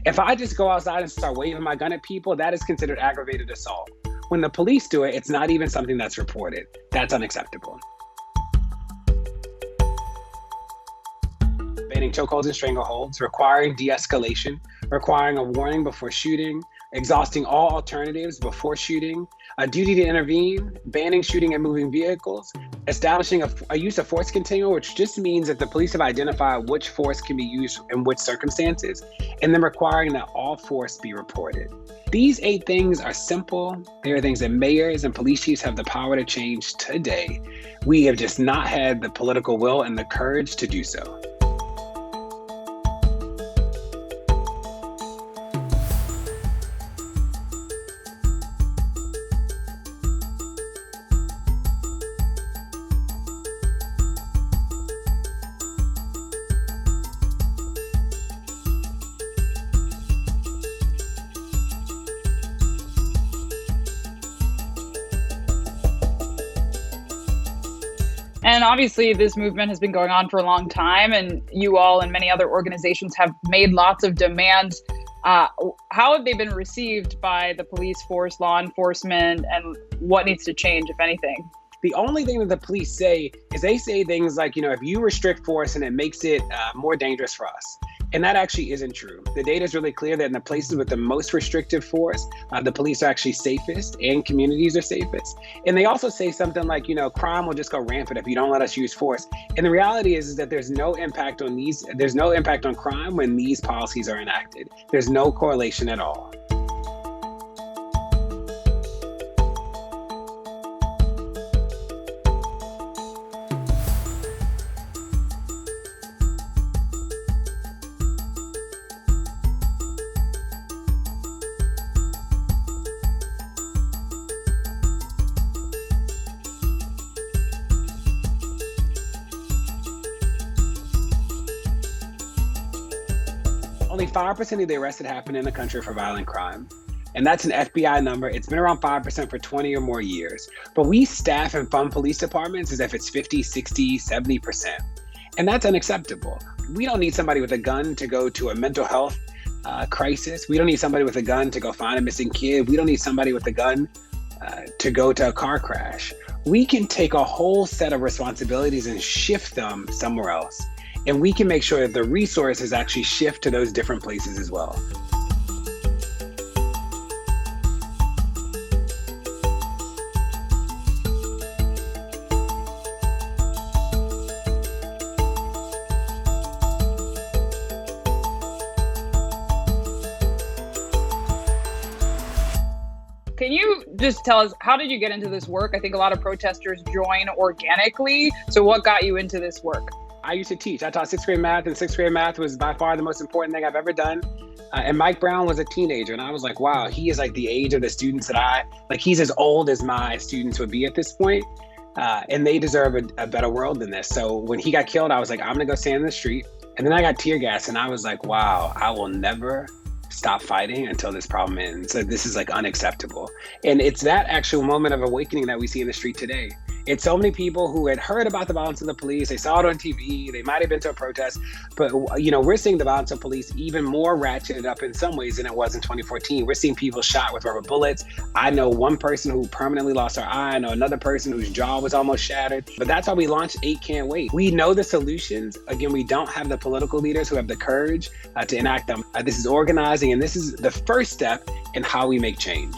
If I just go outside and start waving my gun at people, that is considered aggravated assault. When the police do it, it's not even something that's reported. That's unacceptable. Banning chokeholds and strangleholds, requiring de-escalation, requiring a warning before shooting, exhausting all alternatives before shooting, a duty to intervene, banning shooting and moving vehicles, establishing a use of force continuum, which just means that the police have identified which force can be used in which circumstances, and then requiring that all force be reported. These 8 things are simple. They are things that mayors and police chiefs have the power to change today. We have just not had the political will and the courage to do so. And obviously, this movement has been going on for a long time, and you all and many other organizations have made lots of demands. How have they been received by the police force, law enforcement, and what needs to change, if anything? The only thing that the police say is they say things like, if you restrict force and it makes it more dangerous for us. And that actually isn't true. The data is really clear that in the places with the most restrictive force, the police are actually safest and communities are safest. And they also say something like, crime will just go rampant if you don't let us use force. And the reality is that there's no impact on crime when these policies are enacted. There's no correlation at all. Only 5% of the arrests that happen in the country for violent crime. And that's an FBI number. It's been around 5% for 20 or more years. But we staff and fund police departments as if it's 50, 60, 70%. And that's unacceptable. We don't need somebody with a gun to go to a mental health crisis. We don't need somebody with a gun to go find a missing kid. We don't need somebody with a gun to go to a car crash. We can take a whole set of responsibilities and shift them somewhere else. And we can make sure that the resources actually shift to those different places as well. Can you just tell us, how did you get into this work? I think a lot of protesters join organically. So what got you into this work? I used to teach. I taught 6th grade math, and 6th grade math was by far the most important thing I've ever done. And Mike Brown was a teenager, and I was like, wow, he is like the age of the students that he's as old as my students would be at this point. And they deserve a better world than this. So when he got killed, I was like, I'm gonna go stand in the street. And then I got tear gas, and I was like, wow, I will never stop fighting until this problem ends. So this is like unacceptable. And it's that actual moment of awakening that we see in the street today. It's so many people who had heard about the violence of the police. They saw it on TV. They might have been to a protest. But, we're seeing the violence of police even more ratcheted up in some ways than it was in 2014. We're seeing people shot with rubber bullets. I know one person who permanently lost her eye. I know another person whose jaw was almost shattered. But that's why we launched 8 Can't Wait. We know the solutions. Again, we don't have the political leaders who have the courage to enact them. This is organizing, and this is the first step in how we make change.